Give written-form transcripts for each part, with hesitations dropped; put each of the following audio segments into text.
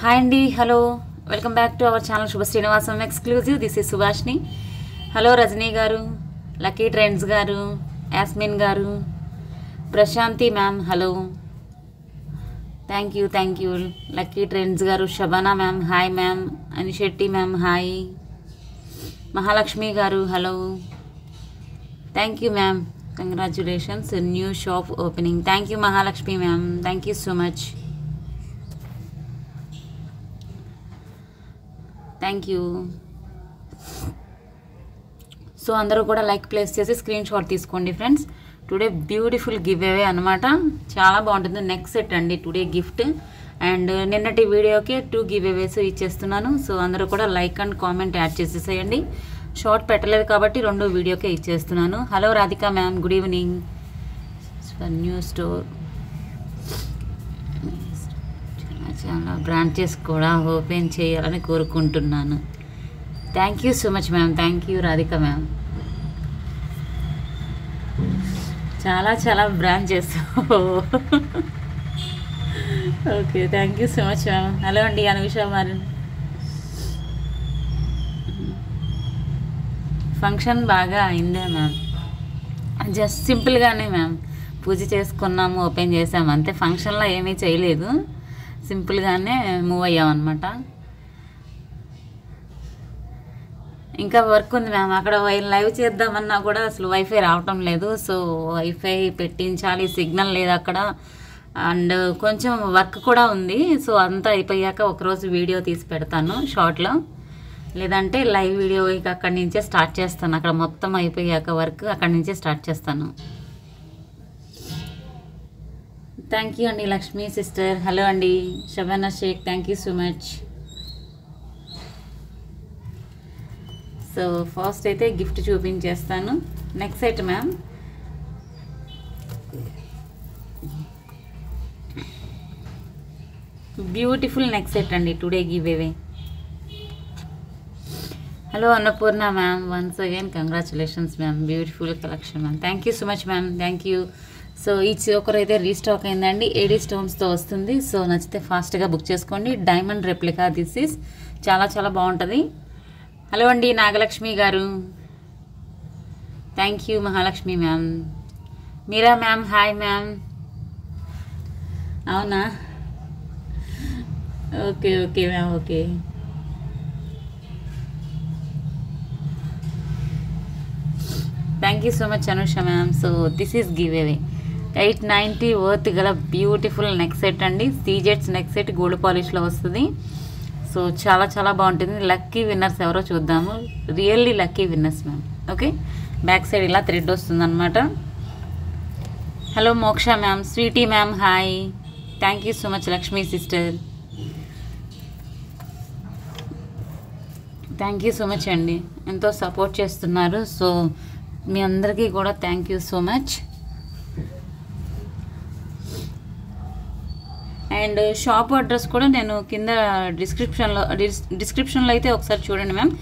Hi అండి, hello, welcome back to our channel Subha Srinivasam exclusive. This is Subhashini. Hello Rajani garu, lucky trends garu, Yasmin garu, Prashanthi ma'am, hello, thank you lucky trends garu. Shabana ma'am, hi ma'am. Anisetti ma'am, hi. Mahalakshmi garu, hello, thank you ma'am. Congratulations, new shop opening. Thank you Mahalakshmi ma'am, thank you so much. Thank you. So అందరూ కూడా like ప్లేస్ చేసి screenshot తీసుకోండి friends. Today beautiful give away అనమాట, చాలా బాగుంటుంది. Neck set అండి today gift. And నిన్నటి వీడియోకే 2 గివ్ అవేస్ ఇచ్చేస్తున్నాను. సో అందరూ కూడా లైక్ అండ్ కామెంట్ యాడ్ చేసేసేయండి. షార్ట్ పెట్టలేదు కాబట్టి 2 వీడియోకే ఇచ్చేస్తున్నాను. Hello Radhika ma'am, good evening. New store చాలా బ్రాంచెస్ కూడా ఓపెన్ చేయాలని కోరుకుంటున్నాను. Thank you so much ma'am, thank you Radhika ma'am. చాలా branches. Okay, thank you so much ma'am. Hello అండి అనుష మరి. ఫంక్షన్ బాగా అయిందే మ్యామ్, జస్ట్ సింపుల్గానే మ్యామ్. పూజ చేసుకున్నాము, ఓపెన్ చేసాము అంతే. ఫంక్షన్లో ఏమీ చేయలేదు, సింపుల్గానే మూవ్ అయ్యామన్నమాట. ఇంకా వర్క్ ఉంది మ్యామ్. అక్కడ లైవ్ చేద్దామన్నా కూడా అసలు వైఫై రావటం లేదు. సో వైఫై పెట్టించాలి, సిగ్నల్ లేదు అక్కడ. అండ్ కొంచెం వర్క్ కూడా ఉంది. సో అంతా అయిపోయాక ఒకరోజు వీడియో తీసి పెడతాను షార్ట్లో, లేదంటే లైవ్ వీడియో ఇక అక్కడి నుంచే స్టార్ట్ చేస్తాను. అక్కడ మొత్తం అయిపోయాక వర్క్ అక్కడి నుంచే స్టార్ట్ చేస్తాను. థ్యాంక్ యూ అండి లక్ష్మీ సిస్టర్. హలో అండి Shabana Shaik, thank you so much. So first అయితే గిఫ్ట్ చూపించేస్తాను. Next set ma'am. Beautiful neck set అండి today giveaway. Hello Annapurna ma'am, once again congratulations ma'am. Beautiful collection ma'am, thank you so much ma'am, thank you. So each ఒకరైతే restock అయిందండి. AD స్టోన్స్తో వస్తుంది. So నచ్చితే ఫాస్ట్గా book చేసుకోండి. Diamond replica this is, చాలా బాగుంటుంది. హలో అండి Nagalakshmi garu, thank you Mahalakshmi ma'am. Meera ma'am, hi ma'am. అవునా, okay ma'am, okay. Thank you so much Anusha ma'am. So this is giveaway 890 worth గల బ్యూటిఫుల్ నెక్ సెట్ అండి. సీజెట్స్ నెక్ సెట్ గోల్డ్ పాలిష్లో వస్తుంది. So చాలా బాగుంటుంది. లక్కీ విన్నర్స్ ఎవరో చూద్దాము. Really lucky winners ma'am. Okay, back side ఇలా థ్రెడ్ వస్తుందన్నమాట. Hello Moksha ma'am, Sweety ma'am, hi. Thank you so much Lakshmi sister, thank you so much అండి. ఎంతో సపోర్ట్ చేస్తున్నారు. సో మీ అందరికీ కూడా thank you so much. And shop address కూడా నేను కింద డిస్క్రిప్షన్లో అయితే ఒకసారి చూడండి మ్యామ్.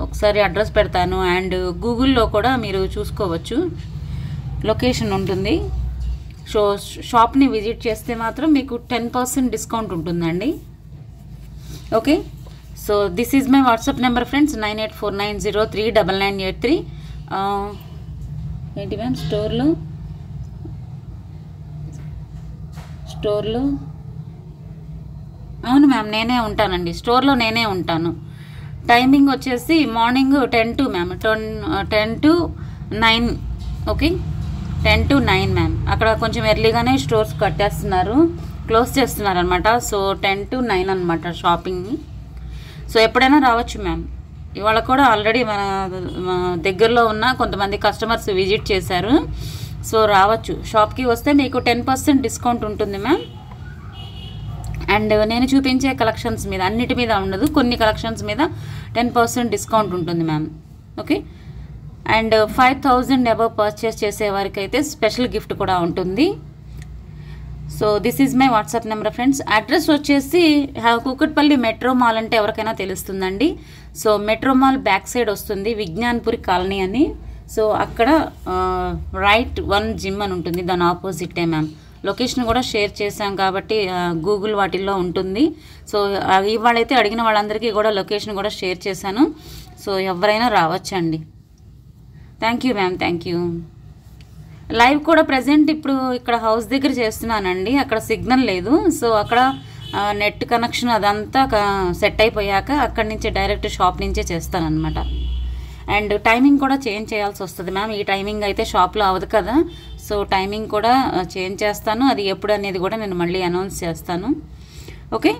ఒకసారి అడ్రస్ పెడతాను. అండ్ గూగుల్లో కూడా మీరు చూసుకోవచ్చు, లొకేషన్ ఉంటుంది. సో షాప్ని విజిట్ చేస్తే మాత్రం మీకు 10% డిస్కౌంట్ ఉంటుందండి. Okay, so this is my WhatsApp number friends, 9849039983. ఏంటి మ్యామ్, స్టోర్లో అవును మ్యామ్, నేనే ఉంటానండి. స్టోర్లో నేనే ఉంటాను. టైమింగ్ వచ్చేసి morning 10 to ma'am, 10 to 9. Okay, 10 to 9 ma'am. అక్కడ కొంచెం ఎర్లీగానే స్టోర్స్ క్లోజ్ చేస్తున్నారు అనమాట. సో 10 to 9 అనమాట షాపింగ్. సో ఎప్పుడైనా రావచ్చు మ్యామ్. ఇవాళ కూడా ఆల్రెడీ మన దగ్గరలో ఉన్న కొంతమంది కస్టమర్స్ విజిట్ చేశారు. సో రావచ్చు, షాప్కి వస్తే మీకు 10% డిస్కౌంట్ ఉంటుంది మ్యామ్. అండ్ నేను చూపించే కలెక్షన్స్ మీద అన్నిటి మీద ఉండదు, కొన్ని కలెక్షన్స్ మీద 10% డిస్కౌంట్ ఉంటుంది ma'am. Okay, and 5000 above purchase చేసే వారికి అయితే స్పెషల్ గిఫ్ట్ కూడా ఉంటుంది. So this is my WhatsApp number friends. Address వచ్చేసి కూకట్పల్లి మెట్రో మాల్ అంటే ఎవరికైనా తెలుస్తుందండి. So metro mall back side వస్తుంది, విజ్ఞాన్పురి కాలనీ అని. సో అక్కడ రైట్ 1 జిమ్ అని ఉంటుంది, దాని ఆపోజిటే మ్యామ్. లొకేషన్ కూడా షేర్ చేశాం కాబట్టి గూగుల్ వాటిల్లో ఉంటుంది. సో ఇవాళైతే అడిగిన వాళ్ళందరికీ కూడా లొకేషన్ కూడా షేర్ చేశాను. సో ఎవరైనా రావచ్చండి. Thank you ma'am, thank you. Live కూడా ప్రజెంట్ ఇప్పుడు ఇక్కడ హౌస్ దగ్గర చేస్తున్నానండి. అక్కడ సిగ్నల్ లేదు. సో అక్కడ నెట్ కనెక్షన్ అదంతా సెట్ అయిపోయాక అక్కడి నుంచి డైరెక్ట్ షాప్ నుంచే చేస్తానన్నమాట. అండ్ టైమింగ్ కూడా చేంజ్ చేయాల్సి వస్తుంది మ్యామ్. ఈ టైమింగ్ అయితే షాప్లో అవ్వదు కదా. సో టైమింగ్ కూడా చేంజ్ చేస్తాను. అది ఎప్పుడు అనేది కూడా నేను మళ్ళీ అనౌన్స్ చేస్తాను. ఓకే.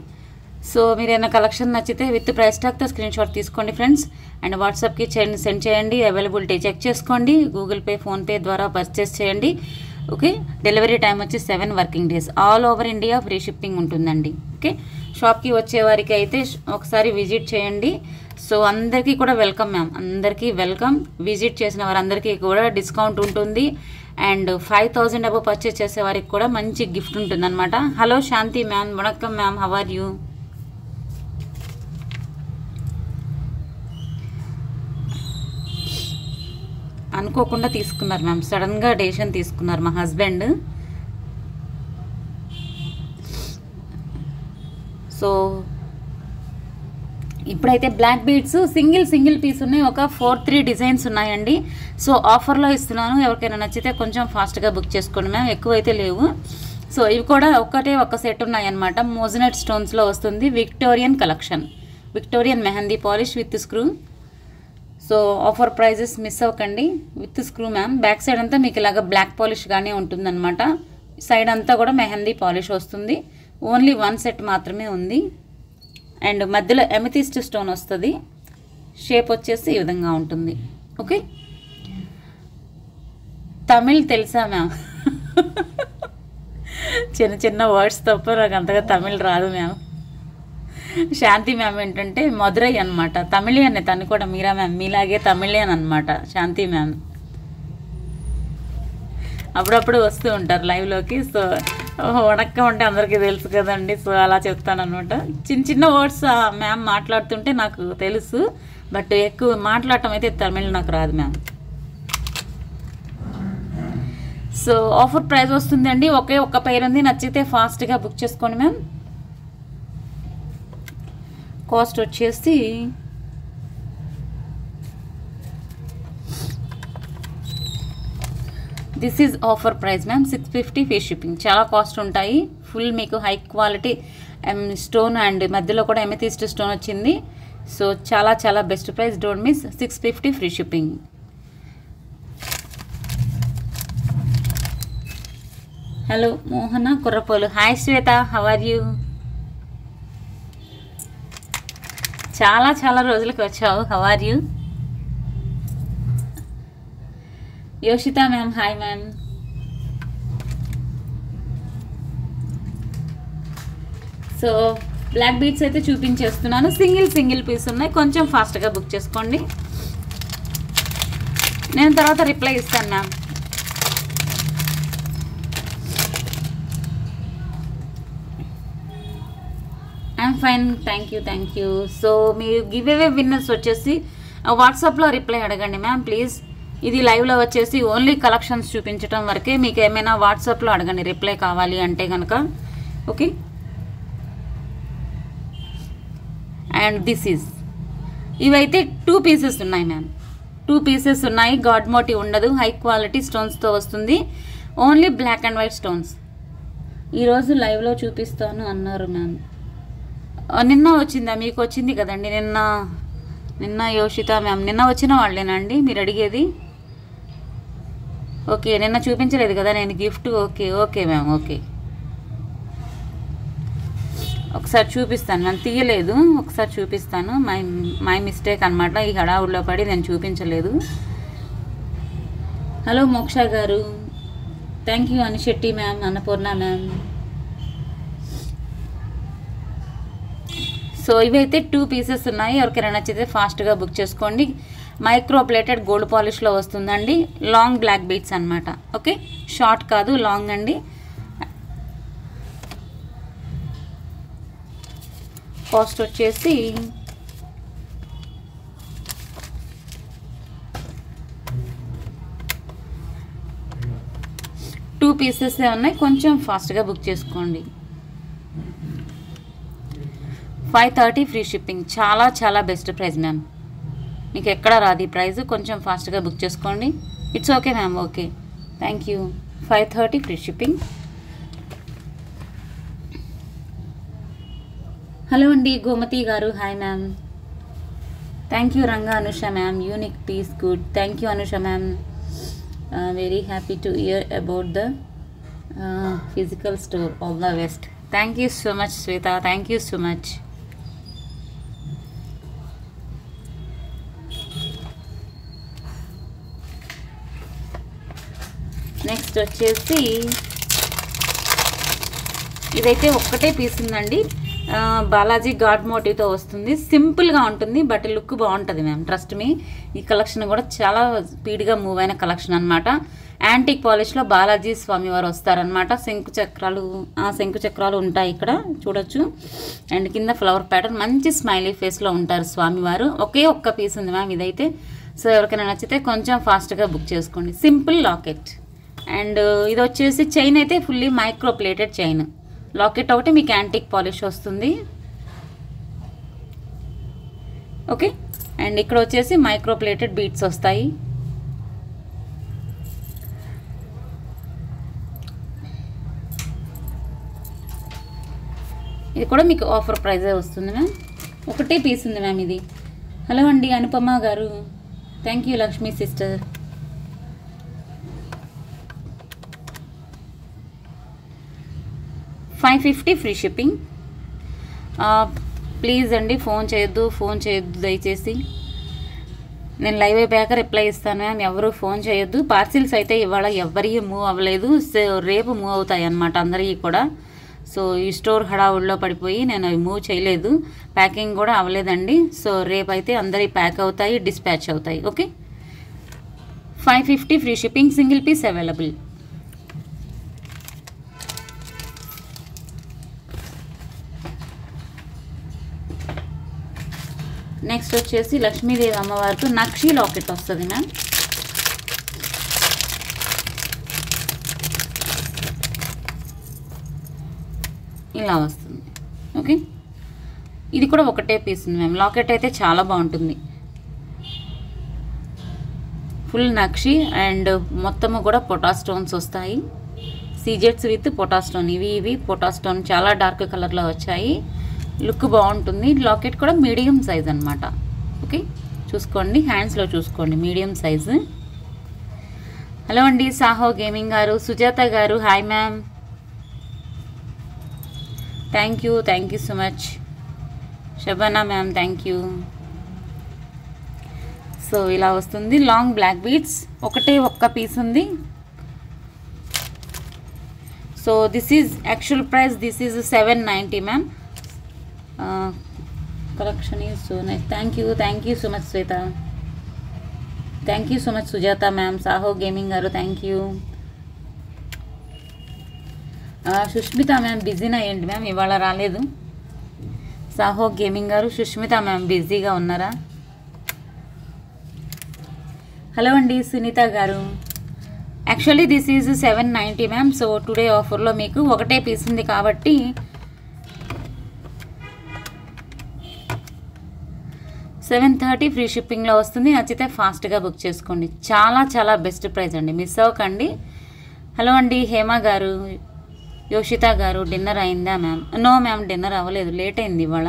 సో మీరు ఏమైనా కలెక్షన్ నచ్చితే విత్ ప్రైస్ ట్యాగ్తో స్క్రీన్ షాట్ తీసుకోండి ఫ్రెండ్స్. అండ్ వాట్సాప్కి సెండ్ చేయండి. అవైలబిలిటీ చెక్ చేసుకోండి. గూగుల్ పే, ఫోన్పే ద్వారా పర్చేస్ చేయండి. ఓకే. డెలివరీ టైం వచ్చి 7 working days. All over India free shipping ఉంటుందండి. ఓకే. షాప్కి వచ్చే వారికి అయితే ఒకసారి విజిట్ చేయండి. సో అందరికీ కూడా వెల్కమ్ మ్యామ్, అందరికీ వెల్కమ్. విజిట్ చేసిన వారందరికీ కూడా డిస్కౌంట్ ఉంటుంది. అండ్ 5000 అబవ్ పర్చేస్ చేసే వారికి కూడా మంచి గిఫ్ట్ ఉంటుంది అనమాట. హలో శాంతి మ్యామ్, వణక్కం మ్యామ్, హౌ ఆర్ యూ? అనుకోకుండా తీసుకున్నారు మ్యామ్, సడన్గా డెసిషన్ తీసుకున్నారు మా హస్బెండ్. సో ఇప్పుడైతే బ్లాక్ బీడ్స్ సింగిల్ పీస్ ఉన్నాయి. ఒక 4-3 డిజైన్స్ ఉన్నాయండి. సో ఆఫర్లో ఇస్తున్నాను. ఎవరికైనా నచ్చితే కొంచెం ఫాస్ట్గా బుక్ చేసుకోండి మ్యామ్, ఎక్కువైతే లేవు. సో ఇవి కూడా ఒక సెట్ ఉన్నాయన్నమాట. మోజనెట్ స్టోన్స్లో వస్తుంది. Victorian collection, Victorian mehndi polish with screw. So offer prices miss అవ్వకండి. With screw ma'am. Back side అంతా మీకు ఇలాగ బ్లాక్ పాలిష్గానే ఉంటుందన్నమాట. సైడ్ అంతా కూడా మెహందీ పాలిష్ వస్తుంది. ఓన్లీ 1 సెట్ మాత్రమే ఉంది. అండ్ మధ్యలో ఎమెథిస్ట్ స్టోన్ వస్తుంది. షేప్ వచ్చేసి ఈ విధంగా ఉంటుంది. ఓకే. తమిళ్ తెలుసా మ్యామ్? చిన్న వర్డ్స్ తప్ప నాకు అంతగా తమిళ్ రాదు మ్యామ్. శాంతి మ్యామ్ ఏంటంటే మధురై అనమాట, తమిళియన్. తను కూడా మీరా మ్యామ్ మీలాగే తమిళియన్ అనమాట శాంతి మ్యామ్. అప్పుడప్పుడు వస్తూ ఉంటారు లైవ్లోకి. సో వణక్కం అంటే అందరికీ తెలుసు కదండి. సో అలా చెప్తాను అనమాట. చిన్న వర్డ్స్ మ్యామ్ మాట్లాడుతుంటే నాకు తెలుసు, బట్ ఎక్కువ మాట్లాడటం అయితే తమిళ్ నాకు రాదు మ్యామ్. సో ఆఫర్ ప్రైస్ వస్తుందండి. ఒక్క పేరు ఉంది, నచ్చితే ఫాస్ట్గా బుక్ చేసుకోండి మ్యామ్. కాస్ట్ వచ్చేసి this is offer price ma'am. 650 free shipping. చాలా కాస్ట్ ఉంటాయి. ఫుల్ మీకు హై క్వాలిటీ స్టోన్ అండ్ మధ్యలో కూడా ఎమెథిస్ట్ స్టోన్ వచ్చింది. సో చాలా best price. Don't miss. 650 free shipping. Hello Mohana Kurrapolu. Hi Shweta, how are you? చాలా రోజులకు వచ్చావు. How are you? Yoshitha ma'am, hi ma'am. So black beads అయితే చూపించేస్తున్నాను. సింగిల్ పీస్ ఉన్నాయి. కొంచెం ఫాస్ట్గా బుక్ చేసుకోండి. నేను తర్వాత రిప్లై ఇస్తాను ma'am. I'm fine, thank you. So me give away winners వచ్చేసి వాట్సాప్లో రిప్లై అడగండి మ్యామ్ ప్లీజ్. ఇది లైవ్లో వచ్చేసి ఓన్లీ కలెక్షన్స్ చూపించడం వరకే. మీకు ఏమైనా వాట్సాప్లో అడగండి రిప్లై కావాలి అంటే కనుక. ఓకే. అండ్ దిస్ ఈజ్, ఇవైతే 2 పీసెస్ ఉన్నాయి మ్యామ్. 2 పీసెస్ ఉన్నాయి. గాడ్ మోటివ్ ఉండదు. హై క్వాలిటీ స్టోన్స్తో వస్తుంది. Only black and white stones. ఈరోజు లైవ్లో చూపిస్తాను అన్నారు మ్యామ్. నిన్న వచ్చిందా? మీకు వచ్చింది కదండి నిన్న యోషిత మ్యామ్. నిన్న వచ్చిన వాళ్ళేనండి మీరు అడిగేది? ఓకే. నిన్న చూపించలేదు కదా నేను గిఫ్ట్. Okay ma'am. ఓకే, ఒకసారి చూపిస్తాను మ్యామ్. తీయలేదు, ఒకసారి చూపిస్తాను. మై మిస్టేక్ అనమాట. ఈ హడావుడిలో పడి నేను చూపించలేదు. హలో మోక్ష గారు, thank you. Anisetti ma'am, Annapurna ma'am. So ఇవైతే 2 పీసెస్ ఉన్నాయి. ఎవరికైనా నచ్చితే ఫాస్ట్గా బుక్ చేసుకోండి. మైక్రో ప్లేటెడ్ గోల్డ్ పాలిష్లో వస్తుందండి. లాంగ్ బ్లాక్ బీడ్స్ అనమాట. ఓకే. షార్ట్ కాదు, లాంగ్ అండి. కాస్ట్ వచ్చేసి 2 పీసెస్ ఉన్నాయి, కొంచెం ఫాస్ట్గా బుక్ చేసుకోండి. 530 ఫ్రీ షిప్పింగ్, చాలా చాలా బెస్ట్ ప్రైస్ మ్యామ్. మీకు ఎక్కడ రాదు ఈ ప్రైస్, కొంచెం ఫాస్ట్గా బుక్ చేసుకోండి. It's okay ma'am, okay, thank you. 530 free shipping. Hello అండి గోమతి గారు, hi ma'am. Thank you Ranga Anusha ma'am, unique piece good. Thank you Anusha ma'am, very happy to hear about the physical store, all the best. Thank you so much Shweta, thank you so much. Next వచ్చేసి ఇదైతే ఒక్కటే piece ఉందండి, Balaji God మోటివ్తో వస్తుంది. సింపుల్గా ఉంటుంది but look బాగుంటుంది ma'am, trust me. ఈ collection కూడా చాలా స్పీడ్గా మూవ్ అయిన కలెక్షన్ అనమాట. యాంటిక్ పాలిష్లో బాలాజీ స్వామివారు వస్తారనమాట. శంకు చక్రాలు ఉంటాయి ఇక్కడ చూడొచ్చు. అండ్ కింద ఫ్లవర్ ప్యాటర్న్, మంచి స్మైలీ ఫేస్లో ఉంటారు స్వామివారు. ఒకే ఒక్క పీస్ ఉంది మ్యామ్ ఇదైతే. సో ఎవరికైనా నచ్చితే కొంచెం ఫాస్ట్గా బుక్ చేసుకోండి. Simple locket. అండ్ ఇది వచ్చేసి చైన్ అయితే fully micro plated chain. Locket ఒకటి మీకు యాంటిక్ పాలిష్ వస్తుంది, ఓకే. అండ్ ఇక్కడ వచ్చేసి మైక్రో ప్లేటెడ్ బీట్స్ వస్తాయి. ఇది కూడా మీకు ఆఫర్ ప్రైజే వస్తుంది మ్యామ్. ఒకటే పీస్ ఉంది మ్యామ్ ఇది. హలో అండి అనుపమ గారు, thank you Lakshmi sister. $550 free shipping. Please అండి ఫోన్ చేయొద్దు దయచేసి. నేను లైవ్ అయిపోయాక రిప్లై ఇస్తాను మ్యామ్, ఎవరు ఫోన్ చేయొద్దు. పార్సిల్స్ అయితే ఇవాళ ఎవరికి మూవ్ అవ్వలేదు, రేపు మూవ్ అవుతాయి అన్నమాట అందరికీ కూడా. సో ఈ స్టోర్ హడావుడిలో పడిపోయి నేను అవి మూవ్ చేయలేదు, ప్యాకింగ్ కూడా అవ్వలేదండి. సో రేపు అయితే అందరి ప్యాక్ అవుతాయి, డిస్పాచ్ అవుతాయి, okay. 550 free shipping, single piece available. Next వచ్చేసి లక్ష్మీదేవి అమ్మవారికి నక్షి లాకెట్ వస్తుంది మ్యామ్. ఇలా వస్తుంది, ఓకే. ఇది కూడా ఒకటే పీస్ ఉంది మ్యామ్. లాకెట్ అయితే చాలా బాగుంటుంది, ఫుల్ నక్షి. అండ్ మొత్తము కూడా పొటా స్టోన్స్ వస్తాయి, సీజెట్స్ విత్ పొటా స్టోన్. ఇవి పొటా స్టోన్ చాలా డార్క్ కలర్లో వచ్చాయి, లుక్ బాగుంటుంది. లాకెట్ కూడా మీడియం సైజ్ అనమాట, ఓకే. చూసుకోండి, హ్యాండ్స్లో చూసుకోండి, మీడియం సైజు. హలో అండి Saaho gaming garu, Sujatha garu, hi ma'am, thank you so much. Shabana ma'am, thank you. So ఇలా వస్తుంది, లాంగ్ బ్లాక్ బీడ్స్, ఒక్క పీస్ ఉంది. So this is actual price, this is 790 ma'am. Collection is so nice. Thank you so much Shweta, thank you so much Sujatha ma'am. Saaho gaming garu, thank you. Sushmitha ma'am బిజీనా ఏంటి ma'am, ఇవాళ రాలేదు. Saaho gaming గారు, Sushmita ma'am బిజీగా ఉన్నారా? Hello అండి సునీత గారు. Actually this is 790 ma'am. So today ఆఫర్లో మీకు ఒకటే పీస్ ఉంది కాబట్టి 730 ఫ్రీ షిప్పింగ్లో వస్తుంది. నచ్చితే ఫాస్ట్గా బుక్ చేసుకోండి, చాలా చాలా బెస్ట్ ప్రైస్ అండి, మిస్ అవ్వకండి. హలో అండి హేమ గారు, యోషిత గారు, డిన్నర్ అయిందా మ్యామ్? నో మ్యామ్, డిన్నర్ అవ్వలేదు, లేట్ అయింది ఇవాళ.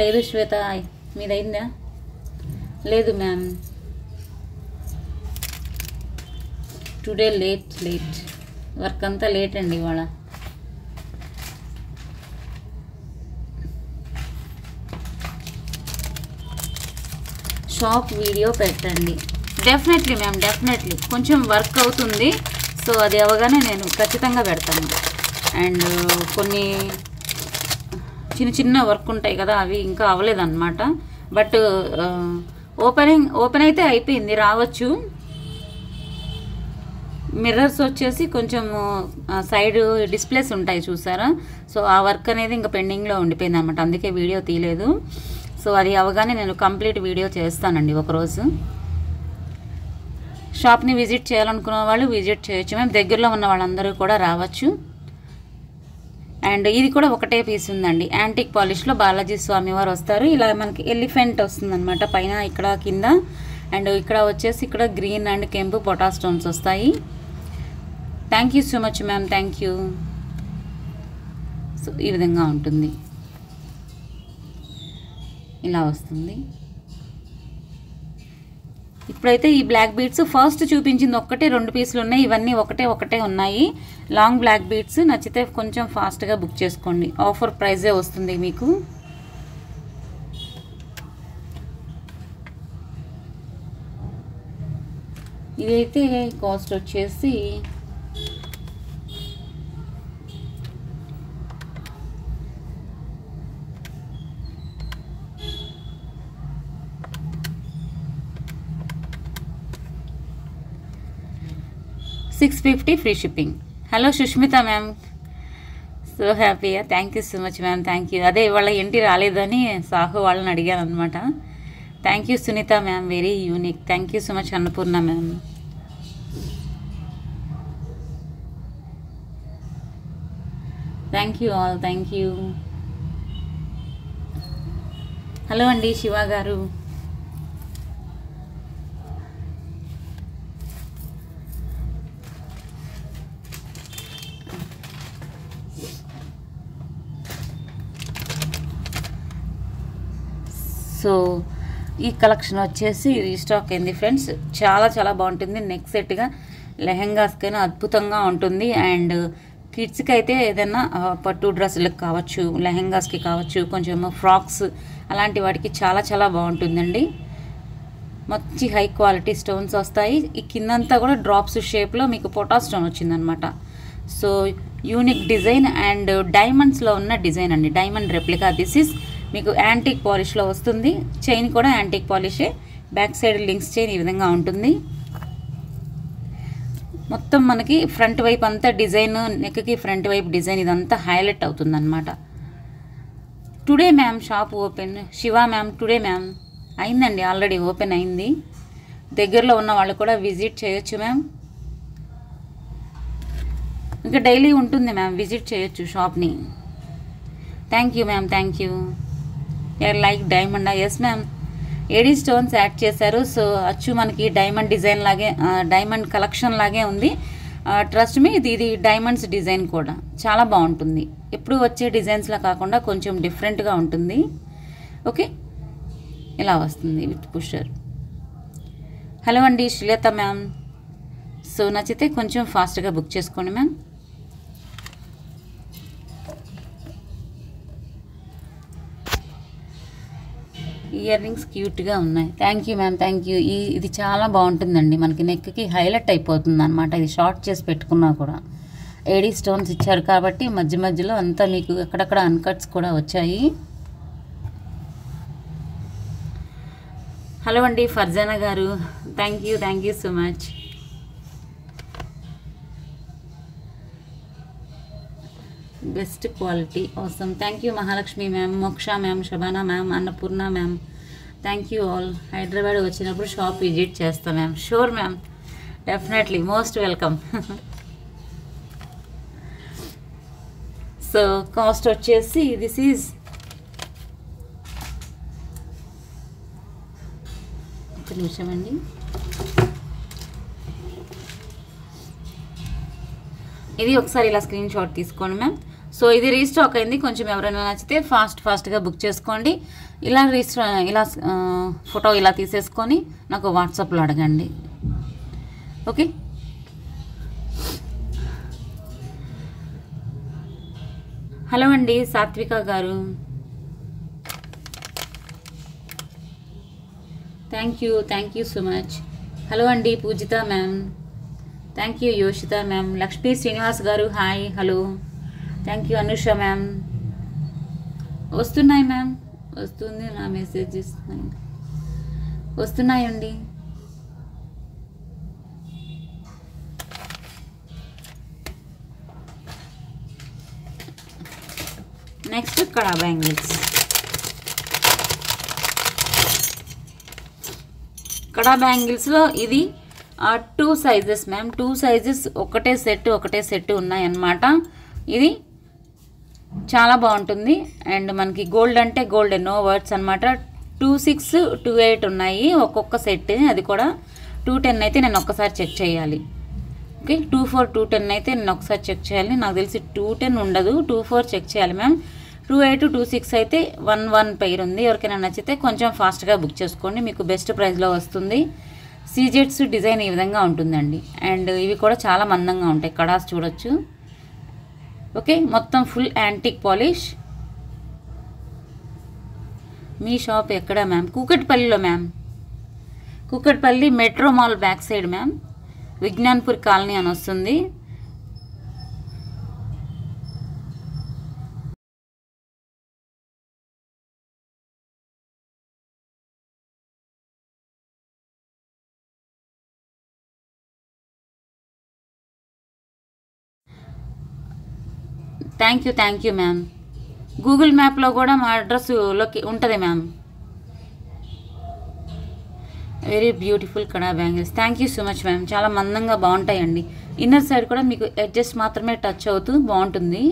లేదు శ్వేత, మీదైందా? లేదు మ్యామ్, టుడే లేట్ వర్క్ అంతా లేట్ అండి ఇవాళ. షాప్ వీడియో పెట్టండి. Definitely ma'am, definitely. కొంచెం వర్క్ అవుతుంది, సో అది అవగానే నేను ఖచ్చితంగా పెడతాను. అండ్ కొన్ని చిన్న వర్క్ ఉంటాయి కదా, అవి ఇంకా అవ్వలేదన్నమాట. బట్ ఓపెన్ అయితే అయిపోయింది, రావచ్చు. మిర్రర్స్ వచ్చేసి కొంచెం సైడ్ డిస్ప్లేస్ ఉంటాయి చూసారా, సో ఆ వర్క్ అనేది ఇంకా పెండింగ్లో ఉండిపోయింది అనమాట, అందుకే వీడియో తీయలేదు. సో అది అవగానే నేను కంప్లీట్ వీడియో చేస్తానండి ఒకరోజు. షాప్ని విజిట్ చేయాలనుకున్న వాళ్ళు విజిట్ చేయొచ్చు మ్యామ్. దగ్గరలో ఉన్న వాళ్ళందరూ కూడా రావచ్చు. అండ్ ఇది కూడా ఒకటే పీస్ ఉందండి. యాంటిక్ పాలిష్లో బాలాజీ స్వామి వారు వస్తారు. ఇలా మనకి ఎలిఫెంట్ వస్తుందన్నమాట పైన, ఇక్కడ కింద. అండ్ ఇక్కడ వచ్చేసి ఇక్కడ గ్రీన్ అండ్ కెంపు పొటా స్టోన్స్ వస్తాయి. Thank you so much ma'am, thank you. So ఈ విధంగా ఉంటుంది, ఇలా వస్తుంది. ఇప్పుడైతే ఈ బ్లాక్ బీడ్స్ ఫస్ట్ చూపించింది ఒక్కటే 2 పీసులు ఉన్నాయి. ఇవన్నీ ఒకటే ఉన్నాయి లాంగ్ బ్లాక్ బీడ్స్. నచ్చితే కొంచెం ఫాస్ట్గా బుక్ చేసుకోండి, ఆఫర్ ప్రైజే వస్తుంది మీకు. ఇదైతే కాస్ట్ వచ్చేసి $650 free shipping. Hello Sushmitha ma'am, so హ్యాపీయా, thank you so much ma'am, thank you. అదే వాళ్ళ ఏంటి రాలేదని సాహు వాళ్ళని అడిగాను అనమాట. Thank you Sunitha ma'am, very unique. Thank you so much Annapurna ma'am. Thank you all, thank you. Hello అండి శివ గారు. సో ఈ కలెక్షన్ వచ్చేసి రీస్టాక్ అయింది ఫ్రెండ్స్. చాలా బాగుంటుంది. నెక్ సెట్గా లెహెంగాస్కైనా అద్భుతంగా ఉంటుంది. అండ్ కిడ్స్కి అయితే ఏదైనా పట్టు డ్రెస్సులకు కావచ్చు, లెహెంగాస్కి కావచ్చు, కొంచెం ఫ్రాక్స్ అలాంటి వాటికి చాలా బాగుంటుందండి. మంచి హై క్వాలిటీ స్టోన్స్ వస్తాయి. ఈ కిందంతా కూడా డ్రాప్స్ షేప్లో మీకు పొటా స్టోన్ వచ్చిందనమాట. సో యూనిక్ డిజైన్ అండ్ డైమండ్స్లో ఉన్న డిజైన్ అండి, డైమండ్ రెప్లికా. దిస్ ఈస్ మీకు యాంటిక్ పాలిష్లో వస్తుంది. చైన్ కూడా యాంటిక్ పాలిషే. బ్యాక్ సైడ్ లింక్స్ చైన్ ఈ విధంగా ఉంటుంది. మొత్తం మనకి ఫ్రంట్ వైపు అంతా డిజైన్, నెక్కి ఫ్రంట్ వైపు డిజైన్ ఇదంతా హైలైట్ అవుతుంది అనమాట. Today ma'am shop open. Shiva ma'am today ma'am అయిందండి, ఆల్రెడీ ఓపెన్ అయింది. దగ్గరలో ఉన్న వాళ్ళు కూడా విజిట్ చేయొచ్చు మ్యామ్. ఇంకా డైలీ ఉంటుంది మ్యామ్, విజిట్ చేయొచ్చు షాప్ని. Thank you ma'am, thank you. Like diamond, yes ma'am. AD stones add చేశారు. సో అచ్చు మనకి డైమండ్ డిజైన్ లాగే, డైమండ్ కలెక్షన్ లాగే ఉంది. ట్రస్ట్ మీ, ఇది డైమండ్స్ డిజైన్ కూడా చాలా బాగుంటుంది. ఎప్పుడు వచ్చే డిజైన్స్లా కాకుండా కొంచెం డిఫరెంట్గా ఉంటుంది. ఓకే, ఇలా వస్తుంది విత్ పుషర్. హలో అండి శ్రీలత మ్యామ్. సో నచ్చితే కొంచెం ఫాస్ట్గా బుక్ చేసుకోండి మ్యామ్. ఇయర్ రింగ్స్ క్యూట్గా ఉన్నాయి. Thank you ma'am, thank you. ఇది చాలా బాగుంటుందండి, మనకి నెక్కి హైలైట్ అయిపోతుంది అనమాట. ఇది షార్ట్ చేసి పెట్టుకున్నా కూడా ఏడీ స్టోన్స్ ఇచ్చారు కాబట్టి మధ్యలో అంతా మీకు ఎక్కడక్కడ అన్కట్స్ కూడా వచ్చాయి. హలో అండి ఫర్జానా గారు, thank you so much. Best quality, అవసరం. థ్యాంక్ యూ మహాలక్ష్మి మ్యామ్, మోక్ష ma'am, Shabana ma'am, Annapurna ma'am. Thank you all. Hyderabad వచ్చినప్పుడు షాప్ విజిట్ చేస్తాం ma'am. Sure ma'am, definitely, most welcome. So cost వచ్చేసి దిస్ ఈజ్ ఒక నిమిషం అండి. ఇది ఒకసారి ఇలా స్క్రీన్ షాట్ తీసుకోండి మ్యామ్. సో ఇది రీస్టాక్ అయింది. కొంచెం ఎవరైనా నచ్చితే ఫాస్ట్గా బుక్ చేసుకోండి. ఇలా ఫోటో ఇలా తీసేసుకొని నాకు వాట్సాప్లో అడగండి. ఓకే, హలో అండి Satvika garu, thank you so much. Hello అండి Poojitha ma'am, thank you Yoshitha ma'am. Lakshmi Srinivas garu hi, hello. Thank you Anusha ma'am. వస్తున్నాయి మ్యామ్, వస్తుంది నా మెసేజెస్ వస్తున్నాయండి. నెక్స్ట్ కడా బ్యాంగిల్స్. కడా బ్యాంగిల్స్లో ఇది 2 సైజెస్ మ్యామ్, 2 సైజెస్ ఒకటే సెట్ ఉన్నాయన్నమాట. ఇది చాలా బాగుంటుంది. అండ్ మనకి గోల్డ్ అంటే గోల్డ్, నో వర్డ్స్ అనమాట. 26, 28 ఉన్నాయి ఒక్కొక్క సెట్. అది కూడా 210 అయితే నేను ఒక్కసారి చెక్ చేయాలి. ఓకే, 24, 210 అయితే నేను ఒకసారి చెక్ చేయాలి. నాకు తెలిసి 210 ఉండదు, 24 చెక్ చేయాలి మ్యామ్. 28, 26 అయితే 1 పెయిర్ ఉంది. ఎవరికైనా నచ్చితే కొంచెం ఫాస్ట్గా బుక్ చేసుకోండి, మీకు బెస్ట్ ప్రైస్లో వస్తుంది. సీజెట్స్ డిజైన్ ఈ విధంగా ఉంటుందండి. అండ్ ఇవి కూడా చాలా మందంగా ఉంటాయి, కడాస్ చూడొచ్చు. ఓకే, మొత్తం ఫుల్ యాంటిక్ పాలిష్. మీ షాప్ ఎక్కడ మ్యామ్? కూకట్పల్లిలో ma'am, Kukatpally metro mall back side ma'am, Vignanpur colony అని వస్తుంది. Thank you ma'am. గూగుల్ మ్యాప్లో కూడా మా అడ్రస్ ఉంటుంది ma'am. Very beautiful kada bangles. Thank you so much ma'am. చాలా మందంగా బాగుంటాయండి. ఇన్నర్ సైడ్ కూడా మీకు అడ్జస్ట్ మాత్రమే టచ్ అవుతూ బాగుంటుంది.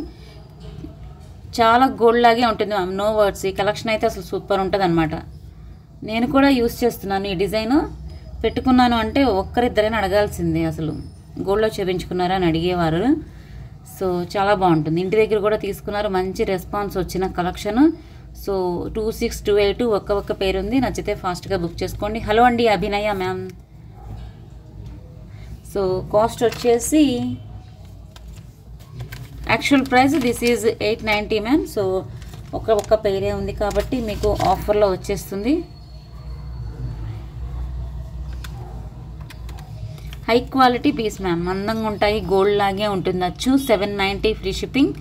చాలా గోల్డ్ లాగే ఉంటుంది మ్యామ్, నో వర్డ్స్. ఈ కలెక్షన్ అయితే అసలు సూపర్ ఉంటుంది అనమాట. నేను కూడా యూస్ చేస్తున్నాను ఈ డిజైన్. పెట్టుకున్నాను అంటే ఒక్కరిద్దరైనా అడగాల్సిందే, అసలు గోల్డ్లో చేయించుకున్నారా అని అడిగేవారు. సో చాలా బాగుంటుంది. ఇంటి దగ్గర కూడా తీసుకున్నారు, మంచి రెస్పాన్స్ వచ్చిన కలెక్షన్. సో 26, 28 ఒక్క పేరు ఉంది. నచ్చితే ఫాస్ట్గా బుక్ చేసుకోండి. హలో అండి, అభినయ మ్యామ్. సో కాస్ట్ వచ్చేసి actual price this is 890 ma'am. So ఒక్క పేరే ఉంది కాబట్టి మీకు ఆఫర్లో వచ్చేస్తుంది. హై క్వాలిటీ పీస్ మ్యామ్, అందంగా ఉంటాయి, గోల్డ్ లాగే ఉంటుంది. అచ్చు 790 free shipping.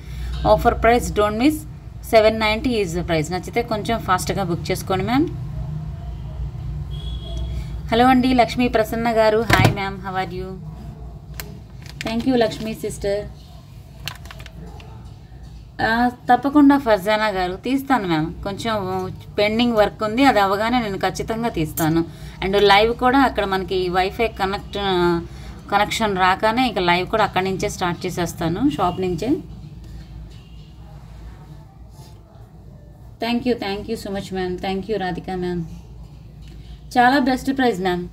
Offer price don't miss, 790 is the price. నచ్చితే కొంచెం ఫాస్ట్గా బుక్ చేసుకోండి మ్యామ్. హలో అండి, లక్ష్మీ ప్రసన్న గారు. Hi ma'am, how are you? Thank you Lakshmi sister. తప్పకుండా ఫర్జానా గారు, తీస్తాను మ్యామ్. కొంచెం పెండింగ్ వర్క్ ఉంది, అది అవగానే నేను ఖచ్చితంగా తీస్తాను. అండ్ లైవ్ కూడా అక్కడ మనకి వైఫై కనెక్షన్ రాగానే ఇక లైవ్ కూడా అక్కడి నుంచే స్టార్ట్ చేసేస్తాను, షాప్ నుంచే. Thank you so much ma'am. Thank you Radhika ma'am. చాలా బెస్ట్ ప్రైస్ మ్యామ్.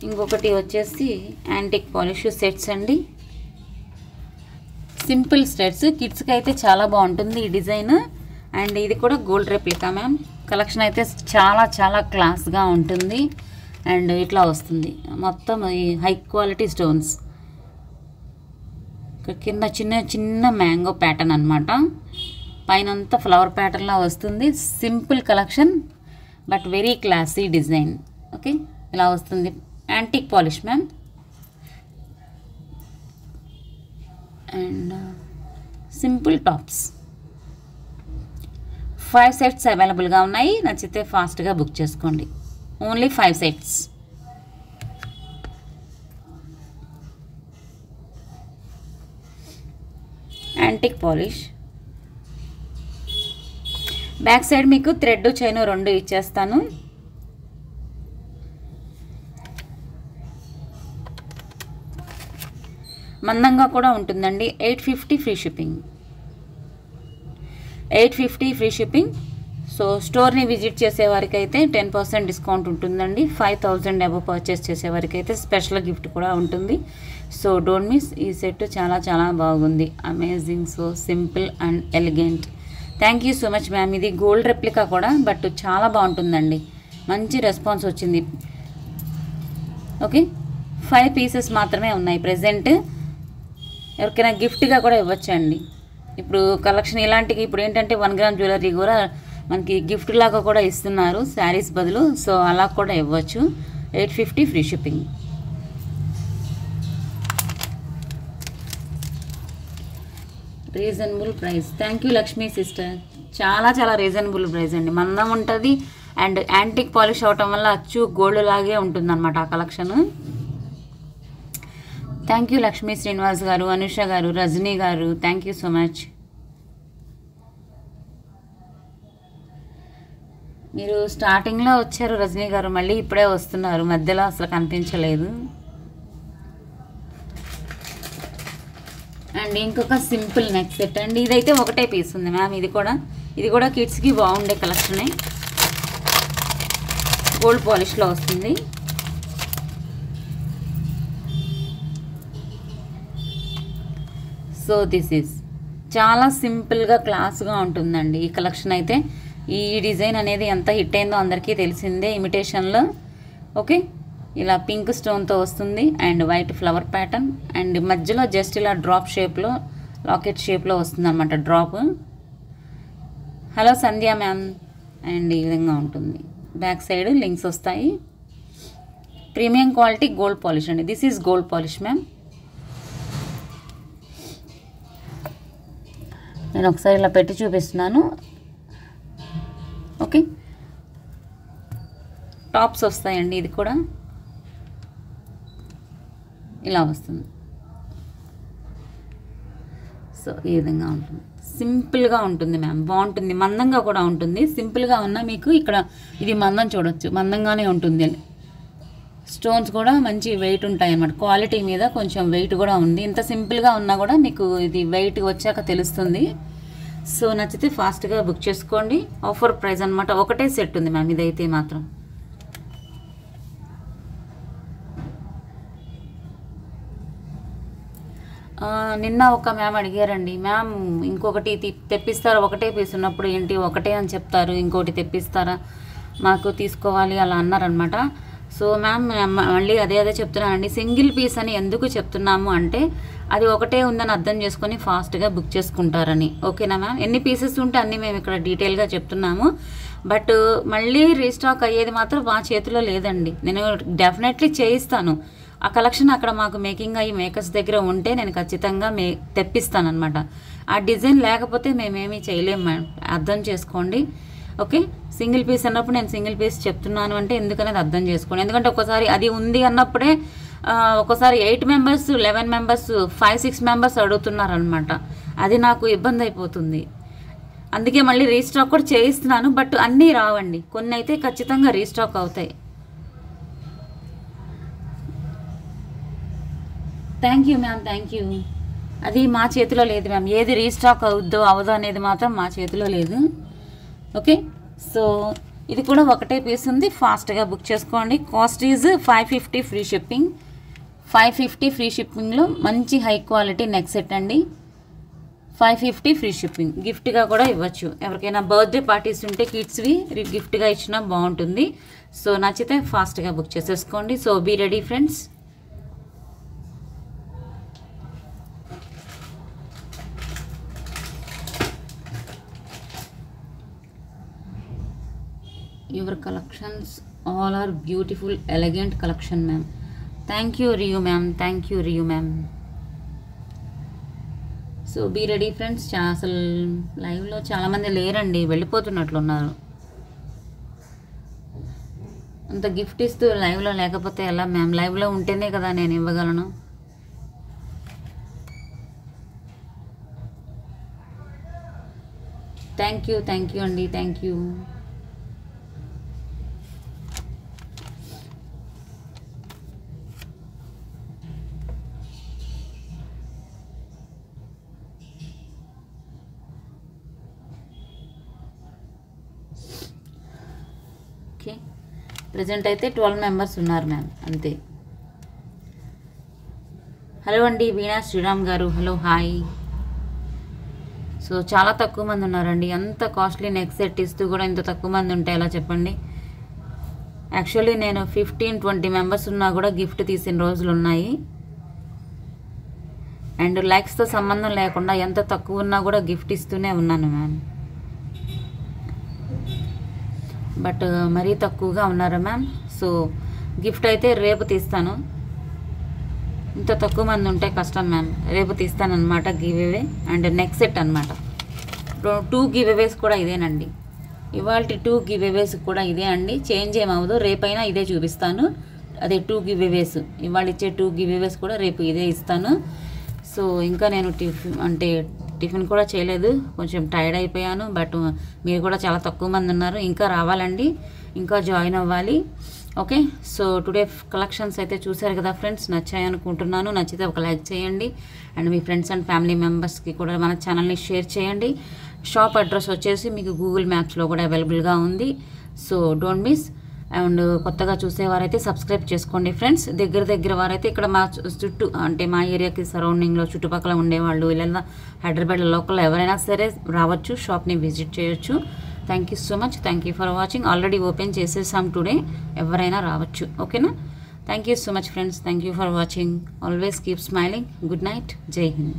ఇంకొకటి వచ్చేసి యాంటిక్ పాలిష్ సెట్స్ అండి, సింపుల్ సెట్స్. కిడ్స్కి అయితే చాలా బాగుంటుంది ఈ డిజైన్. అండ్ ఇది కూడా గోల్డ్ రెప్లికా మ్యామ్. కలెక్షన్ అయితే చాలా క్లాస్గా ఉంటుంది. అండ్ ఇట్లా వస్తుంది మొత్తం ఈ హై క్వాలిటీ స్టోన్స్. కింద చిన్న మ్యాంగో ప్యాటర్న్ అనమాట, పైనంతా ఫ్లవర్ ప్యాటర్న్లా వస్తుంది. Simple collection but very classy design. Okay, ఇలా వస్తుంది. Antique polish ma'am. And simple tops 5 sets అవైలబుల్గా ఉన్నాయి. నచ్చితే ఫాస్ట్గా బుక్ చేసుకోండి. Only 5 sets. Antique polish. Back side మీకు థ్రెడ్ చైన్ 2 ఇచ్చేస్తాను. మందంగా కూడా ఉంటుందండి. 850 free shipping. 850 free shipping. So స్టోర్ని విజిట్ చేసేవారికి అయితే 10% డిస్కౌంట్ ఉంటుందండి. 5000 అబవ్ పర్చేస్ చేసేవారికి అయితే స్పెషల్ గిఫ్ట్ కూడా ఉంటుంది. So don't miss. ఈ సెట్ చాలా బాగుంది, amazing. So simple and elegant. Thank you so much ma'am. ఇది గోల్డ్ రెప్లికా కూడా బట్ చాలా బాగుంటుందండి, మంచి రెస్పాన్స్ వచ్చింది. ఓకే, 5 పీసెస్ మాత్రమే ఉన్నాయి ప్రెజెంట్. ఎవరికైనా గిఫ్ట్గా కూడా ఇవ్వచ్చండి. ఇప్పుడు కలెక్షన్ ఇలాంటివి ఇప్పుడు ఏంటంటే 1 గ్రామ్ జ్యువెలరీ కూడా మనకి గిఫ్ట్ లాగా కూడా ఇస్తున్నారు శారీస్ బదులు. సో అలా కూడా ఇవ్వచ్చు. 850 free shipping. Reasonable price. Thank you Lakshmi sister. చాలా చాలా రీజనబుల్ ప్రైస్ అండి, మందం ఉంటుంది అండ్ యాంటిక్ పాలిష్ అవటం వల్ల అచ్చు గోల్డ్ లాగే ఉంటుంది అనమాట ఆ collection. Thank you Lakshmi Srinivas గారు, అనుష గారు, రజనీ గారు, థ్యాంక్ యూ సో మచ్. మీరు స్టార్టింగ్లో వచ్చారు రజనీ గారు, మళ్ళీ ఇప్పుడే వస్తున్నారు, మధ్యలో అసలు కనిపించలేదు. అండ్ ఇంకొక సింపుల్ నెక్ సెట్ అండి, ఇదైతే ఒకటే పీస్ ఉంది మ్యామ్. ఇది కూడా కిడ్స్కి బాగుండే కలెక్షనే, గోల్డ్ పాలిష్లో వస్తుంది. సో దిస్ ఈజ్ చాలా సింపుల్గా క్లాస్గా ఉంటుందండి ఈ కలెక్షన్ అయితే. ఈ డిజైన్ అనేది ఎంత హిట్ అయిందో అందరికీ తెలిసిందే, ఇమిటేషన్లో. ఓకే, ఇలా పింక్ స్టోన్తో వస్తుంది and white flower pattern and మధ్యలో జస్ట్ ఇలా డ్రాప్ షేప్లో, లాకెట్ షేప్లో వస్తుంది అన్నమాట drop. Hello Sandhya ma'am. And ఈ విధంగా ఉంటుంది, బ్యాక్ సైడ్ లింక్స్ వస్తాయి. ప్రీమియం క్వాలిటీ గోల్డ్ పాలిష్ అండి, this is gold polish ma'am. నేను ఒకసారి ఇలా పెట్టి చూపిస్తున్నాను. ఓకే, టాప్స్ వస్తాయండి, ఇది కూడా ఇలా వస్తుంది. సో ఈ విధంగా ఉంటుంది, సింపుల్గా ఉంటుంది మ్యామ్, బాగుంటుంది, మందంగా కూడా ఉంటుంది. సింపుల్గా ఉన్నా మీకు ఇక్కడ ఇది మందం చూడొచ్చు, మందంగానే ఉంటుంది. స్టోన్స్ కూడా మంచి వెయిట్ ఉంటాయి అన్నమాట, క్వాలిటీ మీద కొంచెం వెయిట్ కూడా ఉంది. ఇంత సింపుల్గా ఉన్నా కూడా మీకు ఇది వెయిట్ వచ్చాక తెలుస్తుంది. సో నచ్చితే ఫాస్ట్గా బుక్ చేసుకోండి, ఆఫర్ ప్రైస్ అనమాట. ఒకటే సెట్ ఉంది మ్యామ్ ఇదైతే మాత్రం. నిన్న ఒక మ్యామ్ అడిగారండి, మ్యామ్ ఇంకొకటి తెప్పిస్తారా, ఒకటే పీస్ ఉన్నప్పుడు ఏంటి ఒకటే అని చెప్తారు, ఇంకోటి తెప్పిస్తారా, మాకు తీసుకోవాలి అలా అన్నారనమాట. సో మ్యామ్ మళ్ళీ అదే చెప్తున్నానండి, సింగిల్ పీస్ అని ఎందుకు చెప్తున్నాము అంటే అది ఒకటే ఉందని అర్థం చేసుకొని ఫాస్ట్గా బుక్ చేసుకుంటారని. ఓకేనా మ్యామ్, ఎన్ని పీసెస్ ఉంటే అన్నీ మేము ఇక్కడ డీటెయిల్గా చెప్తున్నాము. బట్ మళ్ళీ రీస్టాక్ అయ్యేది మాత్రం మా చేతిలో లేదండి, నేను డెఫినెట్లీ చేయిస్తాను. ఆ కలెక్షన్ అక్కడ మాకు మేకింగ్ అయ్యి మేకర్స్ దగ్గర ఉంటే నేను ఖచ్చితంగా తెప్పిస్తాను అనమాట. ఆ డిజైన్ లేకపోతే మేమేమీ చేయలేము మ్యామ్, అర్థం చేసుకోండి. ఓకే, సింగిల్ పీస్ అన్నప్పుడు నేను సింగిల్ పీస్ చెప్తున్నాను అంటే ఎందుకనేది అర్థం చేసుకోండి. ఎందుకంటే ఒకసారి అది ఉంది అన్నప్పుడే ఒకసారి 8 మెంబర్స్ 11 మెంబర్స్ 5-6 మెంబర్స్ అడుగుతున్నారనమాట, అది నాకు ఇబ్బంది అయిపోతుంది. అందుకే మళ్ళీ రీస్టాక్ కూడా చేయిస్తున్నాను. బట్ అన్నీ రావండి, కొన్ని అయితే ఖచ్చితంగా రీస్టాక్ అవుతాయి. Thank you ma'am, thank you. అది మా చేతిలో లేదు మ్యామ్, ఏది రీస్టాక్ అవుద్దో అవదో అనేది మాత్రం మా చేతిలో లేదు. ఓకే, సో ఇది కూడా ఒకటే పీస్ ఉంది, ఫాస్ట్గా బుక్ చేసుకోండి. Cost is 550 free shipping. 550 free షిప్పింగ్లో మంచి హై క్వాలిటీ నెక్ సెట్ అండి. 550 ఫ్రీ షిప్పింగ్, గిఫ్ట్గా కూడా ఇవ్వచ్చు. ఎవరికైనా బర్త్డే పార్టీస్ ఉంటే కిడ్స్వి గిఫ్ట్గా ఇచ్చినా బాగుంటుంది. సో నచ్చితే ఫాస్ట్గా బుక్ చేసేసుకోండి. So be ready friends. Your collections all are beautiful elegant collection ma'am. Thank you Riyu ma'am, thank you Riyu ma'am. So be ready friends. అసలు లైవ్లో చాలామంది లేరండి, వెళ్ళిపోతున్నట్లున్నారు. అంత గిఫ్ట్ ఇస్తూ లైవ్లో లేకపోతే ఎలా మ్యామ్, లైవ్లో ఉంటేనే కదా నేను ఇవ్వగలను. థ్యాంక్ యూ అండి, థ్యాంక్ యూ. ప్రజెంట్ అయితే 12 మెంబర్స్ ఉన్నారు మ్యామ్, అంతే. హలో అండి వీణా శ్రీరామ్ గారు, హలో హాయ్. సో చాలా తక్కువ మంది ఉన్నారండి, అంత కాస్ట్లీ నెక్ సెట్ ఇస్తూ కూడా ఇంత తక్కువ మంది ఉంటే ఎలా చెప్పండి. యాక్చువల్లీ నేను 15-20 మెంబర్స్ ఉన్నా కూడా గిఫ్ట్ తీసిన రోజులు ఉన్నాయి. అండ్ లైక్స్తో సంబంధం లేకుండా ఎంత తక్కువ ఉన్నా కూడా గిఫ్ట్ ఇస్తూనే ఉన్నాను మ్యామ్. బట్ మరీ తక్కువగా ఉన్నారా మ్యామ్. సో గిఫ్ట్ అయితే రేపు తీస్తాను, ఇంత తక్కువ మంది ఉంటే కష్టం మ్యామ్. రేపు తీస్తాను అనమాట give away and neck set అనమాట. 2 గివ్ అవేస్ కూడా ఇదేనండి. ఇవాళ 2 గివ్ అవేస్ కూడా ఇదే అండి, చేంజ్ ఏమవ్వదు. రేపైనా ఇదే చూపిస్తాను. అదే 2 గివ్ అవేస్, ఇవాళ ఇచ్చే 2 గివ్ అవేస్ కూడా రేపు ఇదే ఇస్తాను. సో ఇంకా నేను టిఫిన్ కూడా చేయలేదు, కొంచెం టైర్డ్ అయిపోయాను. బట్ మీరు కూడా చాలా తక్కువ మంది ఉన్నారు, ఇంకా రావాలండి, ఇంకా జాయిన్ అవ్వాలి. ఓకే, సో టుడే కలెక్షన్స్ అయితే చూసారు కదా ఫ్రెండ్స్, నచ్చాయి అనుకుంటున్నాను. నచ్చితే ఒక లైక్ చేయండి and me friends and family మెంబర్స్కి కూడా మన ఛానల్ని షేర్ చేయండి. షాప్ అడ్రస్ వచ్చేసి మీకు గూగుల్ మ్యాప్స్లో కూడా అవైలబుల్గా ఉంది. So don't miss. అండ్ కొత్తగా చూసేవారైతే సబ్స్క్రైబ్ చేసుకోండి ఫ్రెండ్స్. దగ్గర వారైతే ఇక్కడ మా చుట్టూ అంటే మా ఏరియాకి సరౌండింగ్లో చుట్టుపక్కల ఉండేవాళ్ళు, ఇలా హైదరాబాద్ లోకల్లో ఎవరైనా సరే రావచ్చు, షాప్ని విజిట్ చేయొచ్చు. Thank you so much, thank you for watching. Already open చేసేసాం టుడే, ఎవరైనా రావచ్చు. ఓకేనా? Thank you so much friends, thank you for watching. Always keep smiling. Good night, జై హింద్.